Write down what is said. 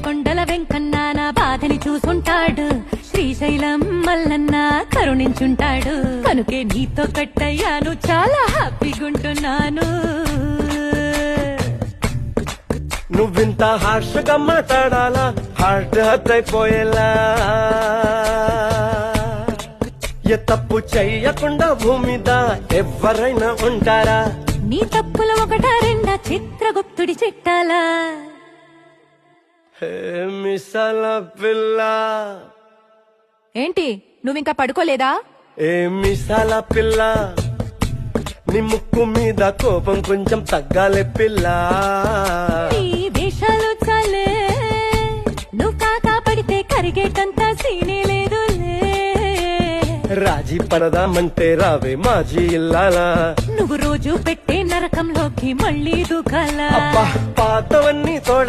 కొండల వెంకన్న నా బాధని చూసుంటాడు, శ్రీశైలం మల్లన్న కరుణించుంటాడు. కనుకే నీతో కట్టయ్యాను, చాలా హ్యాపీగుంటున్నాను. నువ్వింత హార్షగా మాట్లాడాలా, హార్ట్ హర్ట్ అయిపోయేలా. ఏ తప్పు చెయ్యకుండా భూమిద ఎవరైనా ఉంటారా? నీ తప్పులు ఒకటా రెండా చిత్రగుప్తుడి చిట్టాలా. హే మిసాల పిల్ల, ఏంటి నువ్వింకా పడుకోలేదా? ఏ మిసాల పిల్ల, నీ ముక్కు మీద కోపం కొంచెం తగ్గాలే పిల్ల. నీ వేషాలు చాలే, నువ్వు కాకా పడితే కరిగేటంత సీనే లేదులే. రాజీ పడదామంటే రావే మాజీ ఇల్లాలా. నువ్వు రోజు పెట్టే నరకంలోకి మళ్ళీ దూకాలా. అబ్బా పాతవన్నీ తోడ